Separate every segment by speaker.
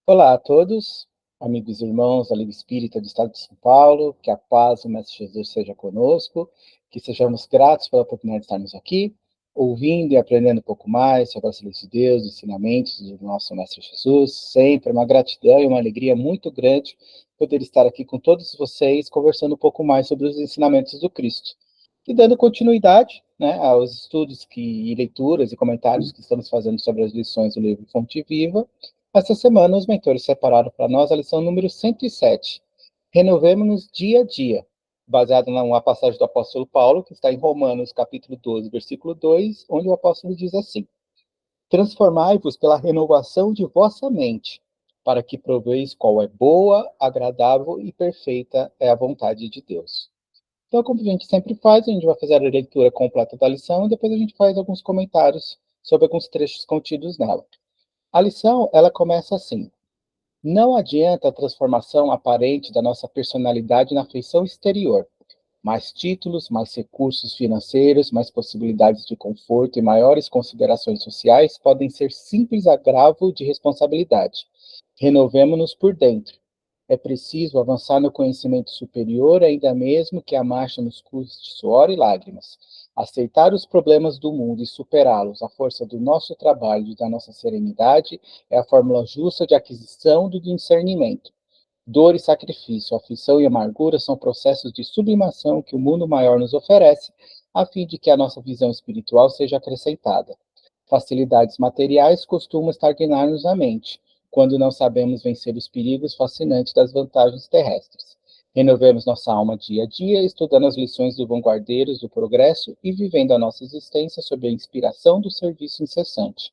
Speaker 1: Olá a todos, amigos e irmãos da Liga Espírita do Estado de São Paulo, que a paz do Mestre Jesus seja conosco, que sejamos gratos pela oportunidade de estarmos aqui, ouvindo e aprendendo um pouco mais sobre as leis de Deus, os ensinamentos do nosso Mestre Jesus. Sempre uma gratidão e uma alegria muito grande poder estar aqui com todos vocês, conversando um pouco mais sobre os ensinamentos do Cristo. E dando continuidade, né, aos estudos e leituras e comentários que estamos fazendo sobre as lições do livro Fonte Viva. Essa semana, os mentores separaram para nós a lição número 107. Renovemos-nos dia a dia, baseado numa passagem do apóstolo Paulo, que está em Romanos, capítulo 12, versículo 2, onde o apóstolo diz assim: Transformai-vos pela renovação de vossa mente, para que proveis qual é boa, agradável e perfeita é a vontade de Deus. Então, como a gente sempre faz, a gente vai fazer a leitura completa da lição e depois a gente faz alguns comentários sobre alguns trechos contidos nela. A lição, ela começa assim: não adianta a transformação aparente da nossa personalidade na feição exterior. Mais títulos, mais recursos financeiros, mais possibilidades de conforto e maiores considerações sociais podem ser simples agravo de responsabilidade. Renovemo-nos por dentro. É preciso avançar no conhecimento superior, ainda mesmo que a marcha nos custe suor e lágrimas. Aceitar os problemas do mundo e superá-los à força do nosso trabalho e da nossa serenidade é a fórmula justa de aquisição do discernimento. Dor e sacrifício, aflição e amargura são processos de sublimação que o mundo maior nos oferece, a fim de que a nossa visão espiritual seja acrescentada. Facilidades materiais costumam estagnar-nos na mente, quando não sabemos vencer os perigos fascinantes das vantagens terrestres. Renovemos nossa alma dia a dia, estudando as lições dos vanguardeiros do progresso e vivendo a nossa existência sob a inspiração do serviço incessante.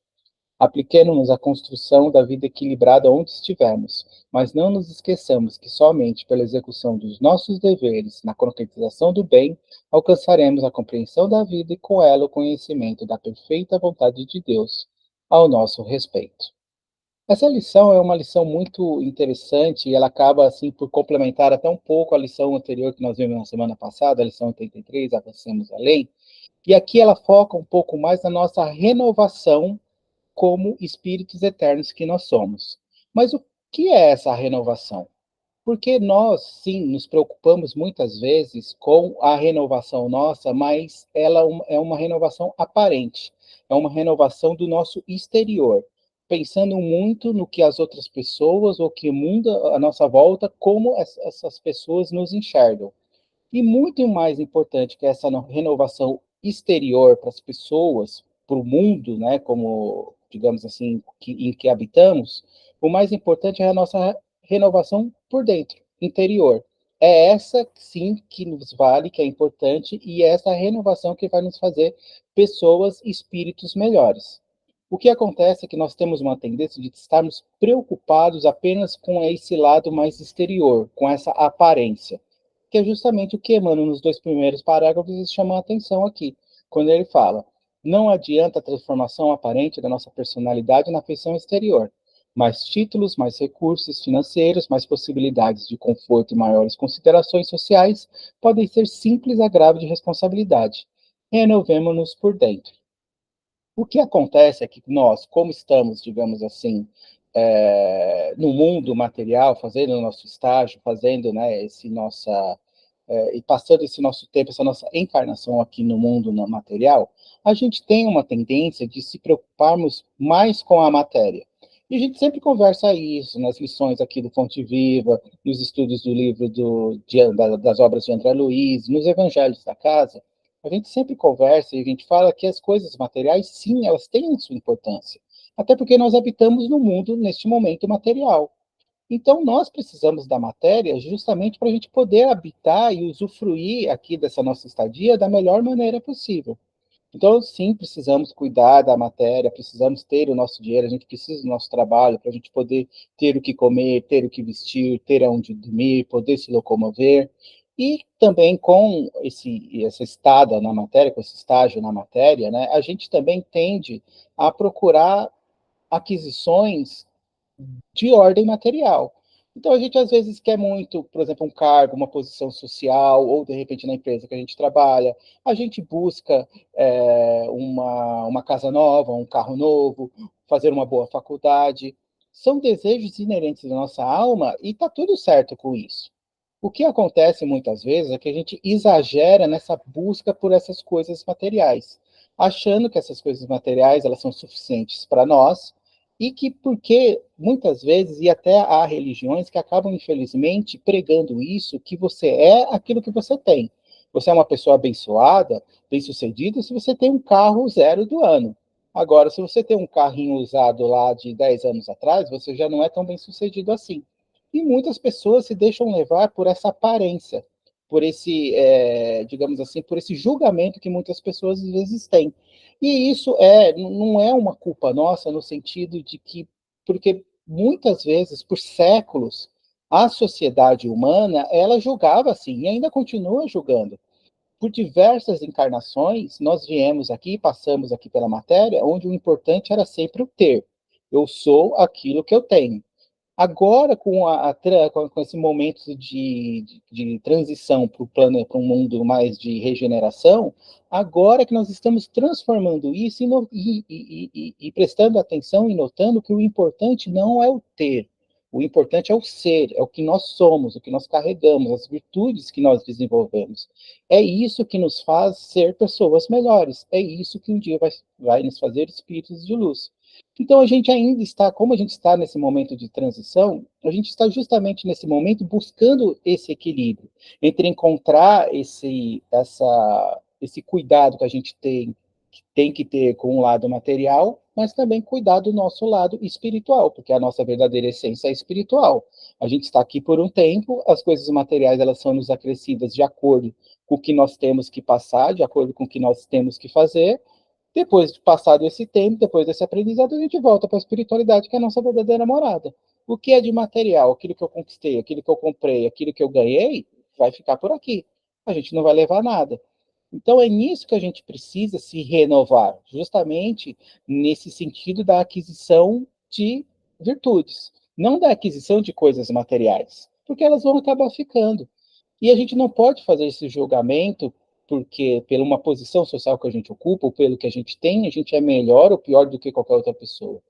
Speaker 1: Apliquemo-nos à construção da vida equilibrada onde estivermos, mas não nos esqueçamos que somente pela execução dos nossos deveres, na concretização do bem, alcançaremos a compreensão da vida e com ela o conhecimento da perfeita vontade de Deus ao nosso respeito. Essa lição é uma lição muito interessante e ela acaba assim por complementar até um pouco a lição anterior que nós vimos na semana passada, a lição 83, Avancemos Além, e aqui ela foca um pouco mais na nossa renovação como espíritos eternos que nós somos. Mas o que é essa renovação? Porque nós, sim, nos preocupamos muitas vezes com a renovação nossa, mas ela é uma renovação aparente, é uma renovação do nosso exterior, pensando muito no que as outras pessoas ou que o mundo à nossa volta, como essas pessoas nos enxergam. E muito mais importante que essa renovação exterior para as pessoas, para o mundo, né, como, digamos assim, em que habitamos, o mais importante é a nossa renovação por dentro, interior. É essa, sim, que nos vale, que é importante, e é essa renovação que vai nos fazer pessoas, espíritos melhores. O que acontece é que nós temos uma tendência de estarmos preocupados apenas com esse lado mais exterior, com essa aparência, que é justamente o que Emmanuel, nos dois primeiros parágrafos, chama a atenção aqui, quando ele fala: não adianta a transformação aparente da nossa personalidade na feição exterior. Mais títulos, mais recursos financeiros, mais possibilidades de conforto e maiores considerações sociais podem ser simples agravo de responsabilidade. Renovemo-nos por dentro. O que acontece é que nós, como estamos, digamos assim, no mundo material, fazendo o nosso estágio, fazendo, né, e passando esse nosso tempo, essa nossa encarnação aqui no mundo material, a gente tem uma tendência de se preocuparmos mais com a matéria. E a gente sempre conversa isso nas lições aqui do Fonte Viva, nos estudos do livro das obras de André Luiz, nos evangelhos da casa. A gente sempre conversa e a gente fala que as coisas materiais, sim, elas têm sua importância. Até porque nós habitamos no mundo, neste momento, material. Então, nós precisamos da matéria justamente para a gente poder habitar e usufruir aqui dessa nossa estadia da melhor maneira possível. Então, sim, precisamos cuidar da matéria, precisamos ter o nosso dinheiro, a gente precisa do nosso trabalho para a gente poder ter o que comer, ter o que vestir, ter aonde dormir, poder se locomover. E também com essa estada na matéria, com esse estágio na matéria, né, a gente também tende a procurar aquisições de ordem material. Então, a gente às vezes quer muito, por exemplo, um cargo, uma posição social, ou de repente na empresa que a gente trabalha, a gente busca uma casa nova, um carro novo, fazer uma boa faculdade. são desejos inerentes da nossa alma e está tudo certo com isso. O que acontece muitas vezes é que a gente exagera nessa busca por essas coisas materiais, achando que essas coisas materiais elas são suficientes para nós e que porque muitas vezes e até há religiões que acabam infelizmente pregando isso, que você é aquilo que você tem. Você é uma pessoa abençoada, bem-sucedida se você tem um carro zero do ano. Agora, se você tem um carrinho usado lá de 10 anos atrás, você já não é tão bem-sucedido assim. E muitas pessoas se deixam levar por essa aparência, por esse, digamos assim, por esse julgamento que muitas pessoas às vezes têm. E isso não é uma culpa nossa no sentido de que, porque muitas vezes, por séculos, a sociedade humana, ela julgava assim, e ainda continua julgando. Por diversas encarnações, nós viemos aqui, passamos aqui pela matéria, onde o importante era sempre o ter. Eu sou aquilo que eu tenho. Agora, com esse momento de transição para o plano, para um mundo mais de regeneração, agora que nós estamos transformando isso e prestando atenção e notando que o importante não é o ter, o importante é o ser, é o que nós somos, o que nós carregamos, as virtudes que nós desenvolvemos. É isso que nos faz ser pessoas melhores, é isso que um dia vai nos fazer espíritos de luz. Então, a gente ainda está, como a gente está nesse momento de transição, a gente está justamente nesse momento buscando esse equilíbrio entre encontrar esse cuidado que a gente tem que ter com o lado material, mas também cuidar do nosso lado espiritual, porque a nossa verdadeira essência é espiritual. A gente está aqui por um tempo, as coisas materiais elas são nos acrescidas de acordo com o que nós temos que passar, de acordo com o que nós temos que fazer, depois de passado esse tempo, depois desse aprendizado, a gente volta para a espiritualidade, que é a nossa verdadeira morada. O que é de material, aquilo que eu conquistei, aquilo que eu comprei, aquilo que eu ganhei, vai ficar por aqui. A gente não vai levar nada. Então é nisso que a gente precisa se renovar, justamente nesse sentido da aquisição de virtudes, não da aquisição de coisas materiais, porque elas vão acabar ficando. E a gente não pode fazer esse julgamento porque, pela uma posição social que a gente ocupa, ou pelo que a gente é melhor ou pior do que qualquer outra pessoa.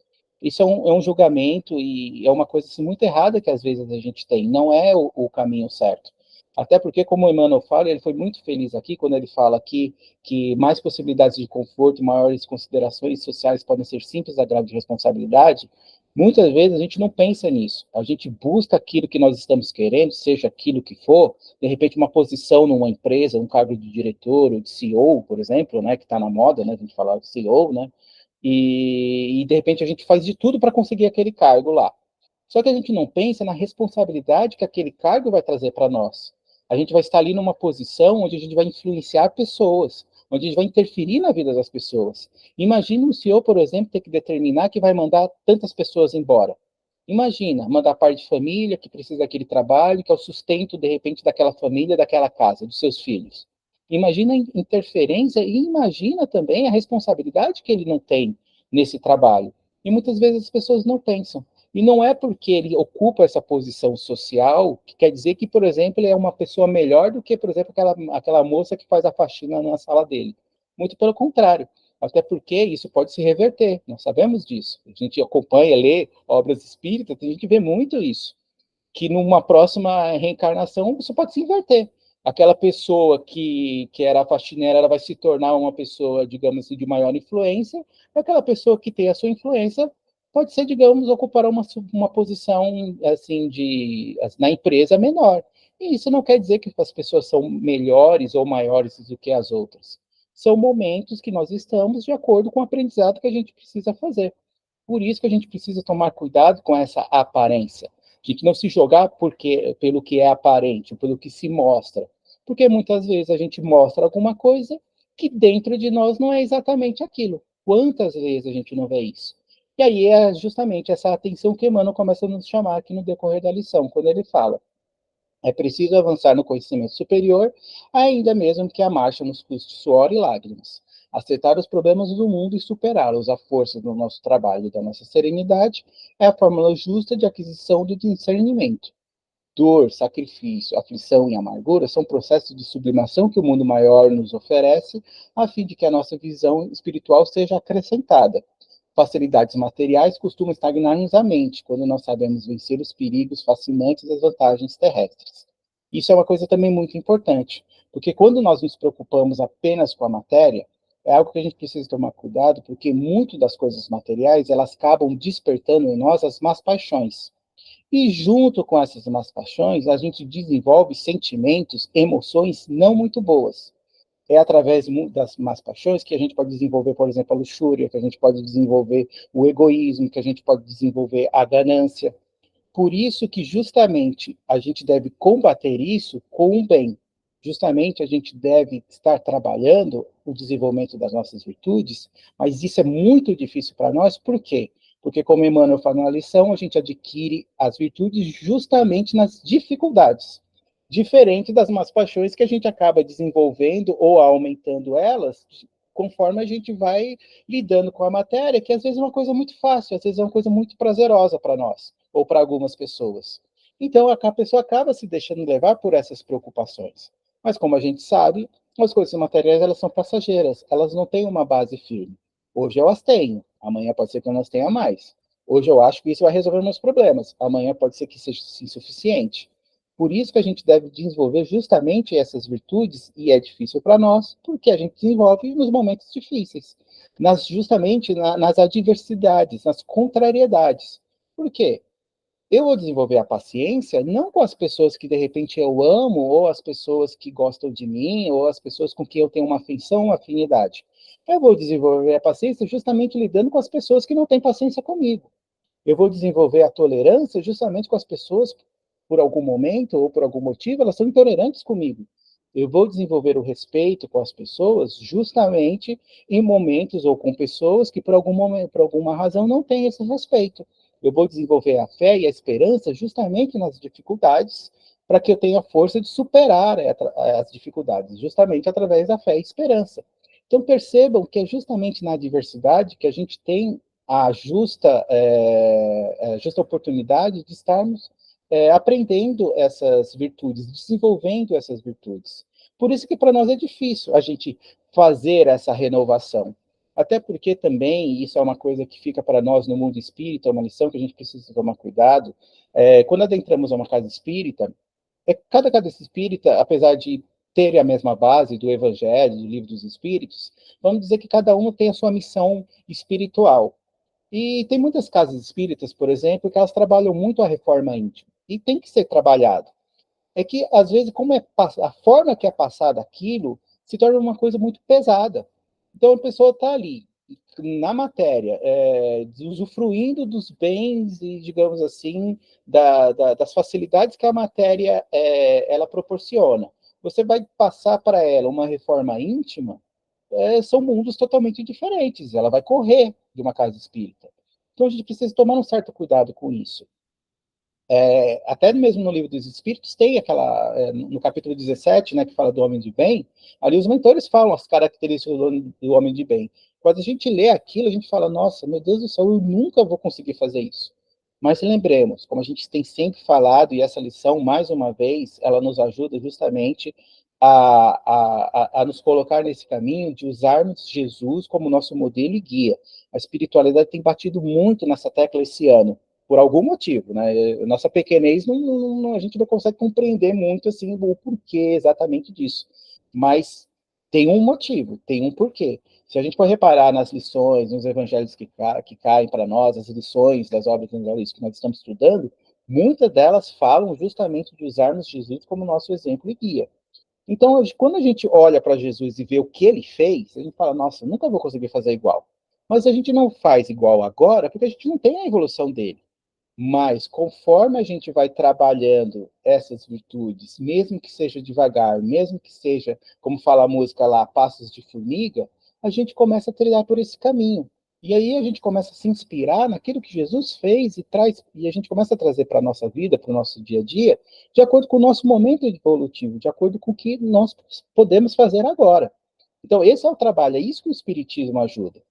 Speaker 1: Isso é um julgamento e é uma coisa assim, muito errada que às vezes a gente tem, não é o caminho certo. Até porque, como o Emmanuel fala, ele foi muito feliz aqui quando ele fala aqui que mais possibilidades de conforto, maiores considerações sociais podem ser simples agravo de responsabilidade. Muitas vezes a gente não pensa nisso. A gente busca aquilo que nós estamos querendo, seja aquilo que for, de repente uma posição numa empresa, um cargo de diretor ou de CEO, por exemplo, né, que está na moda, né, a gente falar de CEO, né, e de repente a gente faz de tudo para conseguir aquele cargo lá. Só que a gente não pensa na responsabilidade que aquele cargo vai trazer para nós. A gente vai estar ali numa posição onde a gente vai influenciar pessoas, onde a gente vai interferir na vida das pessoas. Imagina um CEO, por exemplo, ter que determinar que vai mandar tantas pessoas embora. Imagina, mandar pai de família que precisa daquele trabalho, que é o sustento, de repente, daquela família, daquela casa, dos seus filhos. Imagina a interferência e imagina também a responsabilidade que ele não tem nesse trabalho. E muitas vezes as pessoas não pensam. E não é porque ele ocupa essa posição social que quer dizer que, por exemplo, ele é uma pessoa melhor do que, por exemplo, aquela moça que faz a faxina na sala dele. Muito pelo contrário. Até porque isso pode se reverter, nós sabemos disso. A gente acompanha, lê obras espíritas, a gente vê muito isso. Que numa próxima reencarnação isso pode se inverter. Aquela pessoa que era faxineira, ela vai se tornar uma pessoa, digamos assim, de maior influência, e aquela pessoa que tem a sua influência pode ser, digamos, ocupar uma posição assim na empresa menor. E isso não quer dizer que as pessoas são melhores ou maiores do que as outras. São momentos que nós estamos de acordo com o aprendizado que a gente precisa fazer. Por isso que a gente precisa tomar cuidado com essa aparência, de que não se jogar pelo que é aparente, pelo que se mostra. Porque muitas vezes a gente mostra alguma coisa que dentro de nós não é exatamente aquilo. Quantas vezes a gente não vê isso? E aí é justamente essa atenção que Emmanuel começa a nos chamar aqui no decorrer da lição, quando ele fala: é preciso avançar no conhecimento superior, ainda mesmo que a marcha nos custe suor e lágrimas. Acertar os problemas do mundo e superá-los à força do nosso trabalho e da nossa serenidade é a fórmula justa de aquisição do discernimento. Dor, sacrifício, aflição e amargura são processos de sublimação que o mundo maior nos oferece, a fim de que a nossa visão espiritual seja acrescentada. facilidades materiais costumam estagnar-nos a mente, quando não sabemos vencer os perigos fascinantes das vantagens terrestres. Isso é uma coisa também muito importante, porque quando nós nos preocupamos apenas com a matéria, é algo que a gente precisa tomar cuidado, porque muito das coisas materiais, elas acabam despertando em nós as más paixões. E junto com essas más paixões, a gente desenvolve sentimentos, emoções não muito boas. É através das más paixões que a gente pode desenvolver, por exemplo, a luxúria, que a gente pode desenvolver o egoísmo, que a gente pode desenvolver a ganância. Por isso que justamente a gente deve combater isso com o bem. Justamente a gente deve estar trabalhando o desenvolvimento das nossas virtudes, mas isso é muito difícil para nós, por quê? Porque, como Emmanuel fala na lição, a gente adquire as virtudes justamente nas dificuldades, diferente das más paixões que a gente acaba desenvolvendo ou aumentando elas conforme a gente vai lidando com a matéria, que às vezes é uma coisa muito fácil, às vezes é uma coisa muito prazerosa para nós, ou para algumas pessoas. Então, a pessoa acaba se deixando levar por essas preocupações. Mas, como a gente sabe, as coisas materiais, elas são passageiras, elas não têm uma base firme. Hoje eu as tenho, amanhã pode ser que eu não as tenha mais. Hoje eu acho que isso vai resolver meus problemas, amanhã pode ser que seja insuficiente. Por isso que a gente deve desenvolver justamente essas virtudes, e é difícil para nós, porque a gente desenvolve nos momentos difíceis, justamente nas adversidades, nas contrariedades. Por quê? Eu vou desenvolver a paciência não com as pessoas que de repente eu amo, ou as pessoas que gostam de mim, ou as pessoas com quem eu tenho uma afeição, uma afinidade. Eu vou desenvolver a paciência justamente lidando com as pessoas que não têm paciência comigo. Eu vou desenvolver a tolerância justamente com as pessoas, por algum momento ou por algum motivo, elas são intolerantes comigo. Eu vou desenvolver o respeito com as pessoas justamente em momentos ou com pessoas que por algum momento, por alguma razão não têm esse respeito. Eu vou desenvolver a fé e a esperança justamente nas dificuldades, para que eu tenha força de superar as dificuldades, justamente através da fé e esperança. Então percebam que é justamente na adversidade que a gente tem a justa oportunidade de estarmos aprendendo essas virtudes, desenvolvendo essas virtudes. Por isso que para nós é difícil a gente fazer essa renovação. Até porque também, isso é uma coisa que fica para nós no mundo espírita, uma lição que a gente precisa tomar cuidado, quando adentramos uma casa espírita, cada casa espírita, apesar de ter a mesma base do Evangelho, do Livro dos Espíritos, vamos dizer que cada um tem a sua missão espiritual. E tem muitas casas espíritas, por exemplo, que elas trabalham muito a reforma íntima. E tem que ser trabalhado. É que, às vezes, como é a forma que é passada aquilo, se torna uma coisa muito pesada. Então, a pessoa está ali, na matéria, usufruindo dos bens e, digamos assim, das facilidades que a matéria ela proporciona. Você vai passar para ela uma reforma íntima, são mundos totalmente diferentes. Ela vai correr de uma casa espírita. Então a gente precisa tomar um certo cuidado com isso. Até mesmo no Livro dos Espíritos tem aquela, no capítulo 17, né, que fala do homem de bem, ali os mentores falam as características do homem de bem. Quando a gente lê aquilo, a gente fala, nossa, meu Deus do céu, eu nunca vou conseguir fazer isso. Mas lembremos, como a gente tem sempre falado, e essa lição, mais uma vez, ela nos ajuda justamente a nos colocar nesse caminho de usarmos Jesus como nosso modelo e guia. A espiritualidade tem batido muito nessa tecla esse ano, por algum motivo, né? Nossa pequenez, a gente não consegue compreender muito assim o porquê exatamente disso. Mas tem um motivo, tem um porquê. Se a gente for reparar nas lições, nos evangelhos que caem para nós, as lições das obras evangelísticas que nós estamos estudando, muitas delas falam justamente de usarmos Jesus como nosso exemplo e guia. Então, quando a gente olha para Jesus e vê o que ele fez, a gente fala, nossa, nunca vou conseguir fazer igual. Mas a gente não faz igual agora porque a gente não tem a evolução dele. Mas conforme a gente vai trabalhando essas virtudes, mesmo que seja devagar, mesmo que seja, como fala a música lá, passos de formiga, a gente começa a trilhar por esse caminho. E aí a gente começa a se inspirar naquilo que Jesus fez e a gente começa a trazer para a nossa vida, para o nosso dia a dia, de acordo com o nosso momento evolutivo, de acordo com o que nós podemos fazer agora. Então, esse é o trabalho, é isso que o Espiritismo ajuda.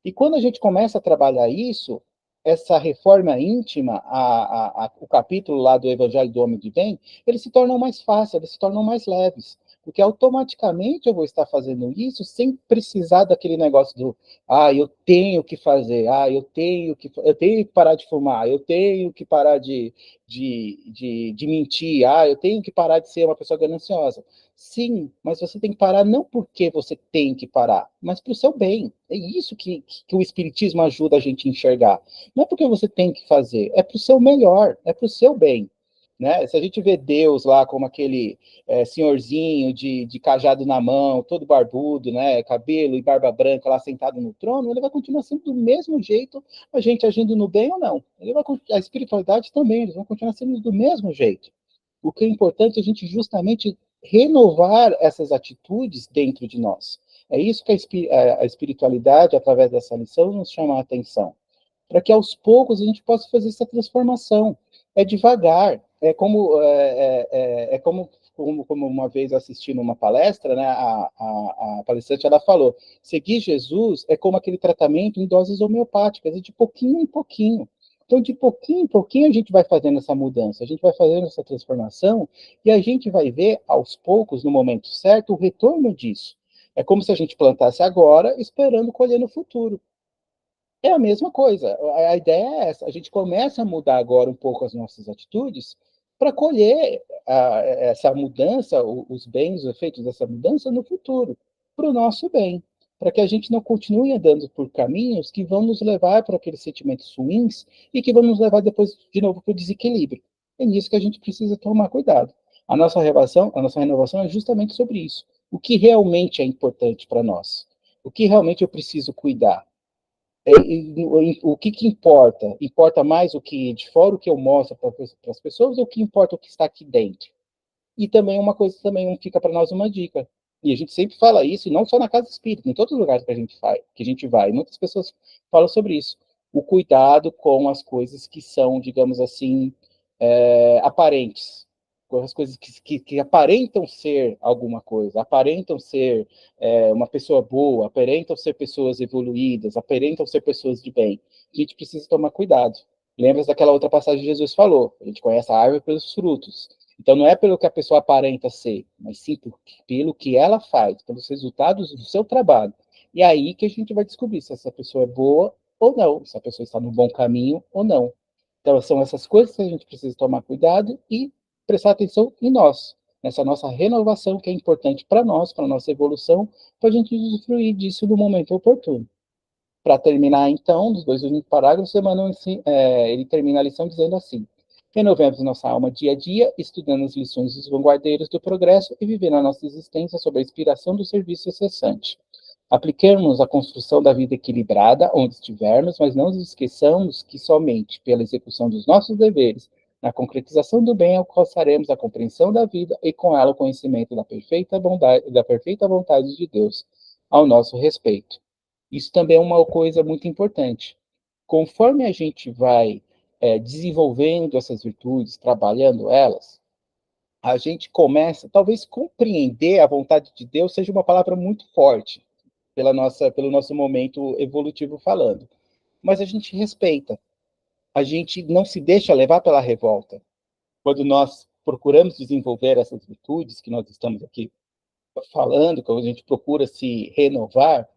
Speaker 1: E quando a gente começa a trabalhar isso, essa reforma íntima, o capítulo lá do Evangelho do Homem de Bem, eles se tornam mais fáceis, eles se tornam mais leves. porque automaticamente eu vou estar fazendo isso sem precisar daquele negócio do, eu tenho que fazer, eu tenho que parar de fumar, eu tenho que parar de mentir, eu tenho que parar de ser uma pessoa gananciosa. Sim, mas você tem que parar não porque você tem que parar, mas para o seu bem. É isso que o Espiritismo ajuda a gente a enxergar. Não é porque você tem que fazer, é para o seu melhor, é para o seu bem. Né? Se a gente vê Deus lá como aquele senhorzinho de cajado na mão, todo barbudo, né? Cabelo e barba branca lá sentado no trono, ele vai continuar sendo do mesmo jeito, a gente agindo no bem ou não. A espiritualidade também, eles vão continuar sendo do mesmo jeito. O que é importante é a gente justamente renovar essas atitudes dentro de nós. É isso que a espiritualidade, através dessa lição, nos chama a atenção. Para que aos poucos a gente possa fazer essa transformação. É devagar. Como uma vez assistindo uma palestra, né, a palestrante ela falou: seguir Jesus é como aquele tratamento em doses homeopáticas, é de pouquinho em pouquinho. Então, de pouquinho em pouquinho, a gente vai fazendo essa mudança, a gente vai fazendo essa transformação, e a gente vai ver, aos poucos, no momento certo, o retorno disso. É como se a gente plantasse agora, esperando colher no futuro. É a mesma coisa. A ideia é essa. A gente começa a mudar agora um pouco as nossas atitudes para colher essa mudança, os bens, os efeitos dessa mudança no futuro, para o nosso bem. Para que a gente não continue andando por caminhos que vão nos levar para aqueles sentimentos ruins e que vão nos levar depois de novo para o desequilíbrio. É nisso que a gente precisa tomar cuidado. A nossa renovação é justamente sobre isso. O que realmente é importante para nós? O que realmente eu preciso cuidar? O que importa? Importa mais o que de fora, o que eu mostro para as pessoas, ou o que importa o que está aqui dentro? E também uma coisa também fica para nós uma dica. E a gente sempre fala isso, e não só na casa espírita, em todos os lugares que a gente faz, que a gente vai. Muitas pessoas falam sobre isso. O cuidado com as coisas que são, digamos assim, aparentes. Com as coisas que aparentam ser alguma coisa, aparentam ser uma pessoa boa, aparentam ser pessoas evoluídas, aparentam ser pessoas de bem. A gente precisa tomar cuidado. Lembra daquela outra passagem que Jesus falou? A gente conhece a árvore pelos frutos. Então, não é pelo que a pessoa aparenta ser, mas sim pelo que ela faz, pelos resultados do seu trabalho. E é aí que a gente vai descobrir se essa pessoa é boa ou não, se a pessoa está no bom caminho ou não. Então, são essas coisas que a gente precisa tomar cuidado e prestar atenção em nós, nessa nossa renovação que é importante para nós, para a nossa evolução, para a gente usufruir disso no momento oportuno. Para terminar, então, dos dois últimos parágrafos, Emmanuel, ele termina a lição dizendo assim: renovemos nossa alma dia a dia, estudando as lições dos vanguardeiros do progresso e vivendo a nossa existência sob a inspiração do serviço incessante. Apliquemos a construção da vida equilibrada onde estivermos, mas não nos esqueçamos que somente pela execução dos nossos deveres, na concretização do bem, alcançaremos a compreensão da vida e com ela o conhecimento da perfeita vontade de Deus ao nosso respeito. Isso também é uma coisa muito importante. Conforme a gente vai desenvolvendo essas virtudes, trabalhando elas, a gente começa, talvez compreender a vontade de Deus seja uma palavra muito forte pelo nosso momento evolutivo falando. Mas a gente respeita, a gente não se deixa levar pela revolta. Quando nós procuramos desenvolver essas virtudes que nós estamos aqui falando, quando a gente procura se renovar,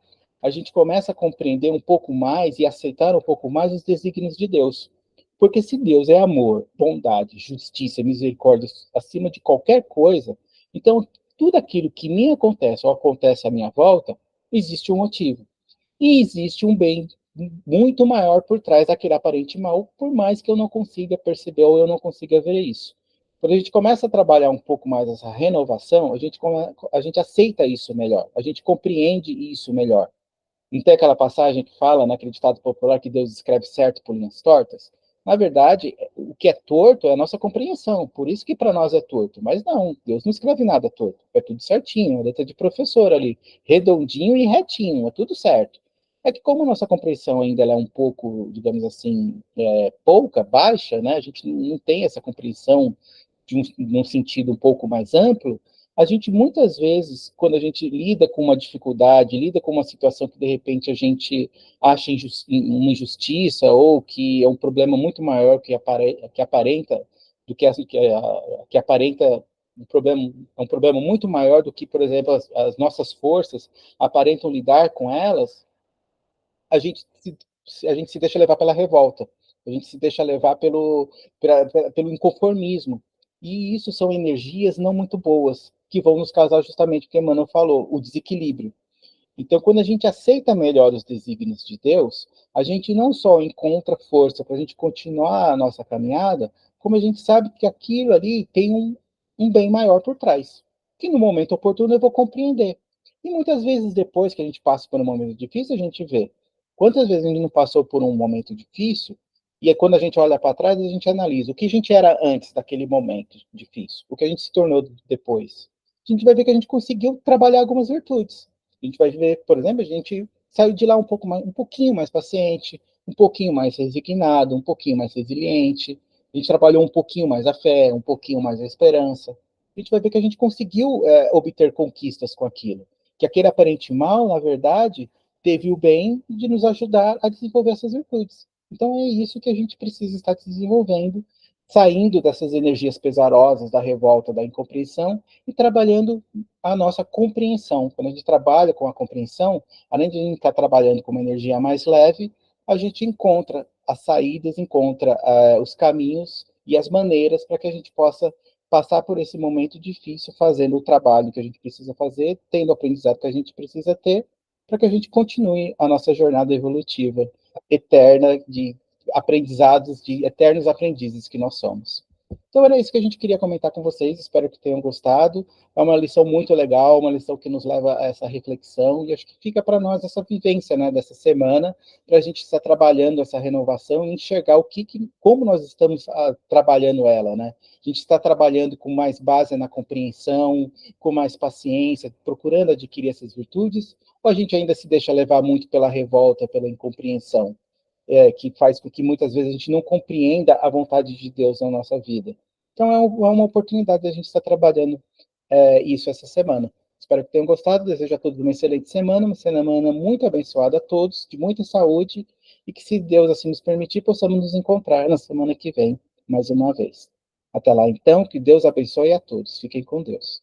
Speaker 1: a gente começa a compreender um pouco mais e aceitar um pouco mais os desígnios de Deus. Porque se Deus é amor, bondade, justiça, misericórdia acima de qualquer coisa, então tudo aquilo que me acontece ou acontece à minha volta, existe um motivo. E existe um bem muito maior por trás daquele aparente mal, por mais que eu não consiga perceber ou eu não consiga ver isso. Quando a gente começa a trabalhar um pouco mais essa renovação, a gente aceita isso melhor, a gente compreende isso melhor. Não tem aquela passagem que fala, naquele ditado popular, que Deus escreve certo por linhas tortas? Na verdade, o que é torto é a nossa compreensão, por isso que para nós é torto. Mas não, Deus não escreve nada torto, é tudo certinho, a letra de professor ali, redondinho e retinho, é tudo certo. É que como a nossa compreensão ainda é um pouco, digamos assim, pouca, baixa, né? A gente não tem essa compreensão num sentido um pouco mais amplo, a gente muitas vezes, quando a gente lida com uma dificuldade, lida com uma situação que de repente a gente acha uma injustiça ou que é um problema muito maior que aparenta do que aparenta é um problema muito maior do que, por exemplo, as nossas forças aparentam lidar com elas, a gente a gente se deixa levar pela revolta, a gente se deixa levar pelo inconformismo. E isso são energias não muito boas, que vão nos causar justamente o que Emmanuel falou, o desequilíbrio. Então, quando a gente aceita melhor os desígnios de Deus, a gente não só encontra força para a gente continuar a nossa caminhada, como a gente sabe que aquilo ali tem um bem maior por trás, que no momento oportuno eu vou compreender. E muitas vezes depois que a gente passa por um momento difícil, a gente vê. Quantas vezes a gente não passou por um momento difícil, e é quando a gente olha para trás, a gente analisa o que a gente era antes daquele momento difícil, o que a gente se tornou depois. A gente vai ver que a gente conseguiu trabalhar algumas virtudes. A gente vai ver, por exemplo, a gente saiu de lá um pouquinho mais paciente, um pouquinho mais resignado, um pouquinho mais resiliente. A gente trabalhou um pouquinho mais a fé, um pouquinho mais a esperança. A gente vai ver que a gente conseguiu obter conquistas com aquilo. Que aquele aparente mal, na verdade, teve o bem de nos ajudar a desenvolver essas virtudes. Então é isso que a gente precisa estar desenvolvendo, saindo dessas energias pesarosas da revolta, da incompreensão e trabalhando a nossa compreensão. Quando a gente trabalha com a compreensão, além de a gente estar trabalhando com uma energia mais leve, a gente encontra as saídas, encontra os caminhos e as maneiras para que a gente possa passar por esse momento difícil, fazendo o trabalho que a gente precisa fazer, tendo o aprendizado que a gente precisa ter, para que a gente continue a nossa jornada evolutiva eterna de aprendizados, de eternos aprendizes que nós somos. Então era isso que a gente queria comentar com vocês, espero que tenham gostado. É uma lição muito legal, uma lição que nos leva a essa reflexão, e acho que fica para nós essa vivência, né, dessa semana, para a gente estar trabalhando essa renovação e enxergar como nós estamos trabalhando ela, né? A gente está trabalhando com mais base na compreensão, com mais paciência, procurando adquirir essas virtudes, ou a gente ainda se deixa levar muito pela revolta, pela incompreensão? Que faz com que muitas vezes a gente não compreenda a vontade de Deus na nossa vida. Então, é uma oportunidade da gente estar trabalhando isso essa semana. Espero que tenham gostado, desejo a todos uma excelente semana, uma semana muito abençoada a todos, de muita saúde, e que, se Deus assim nos permitir, possamos nos encontrar na semana que vem, mais uma vez. Até lá, então, que Deus abençoe a todos. Fiquem com Deus.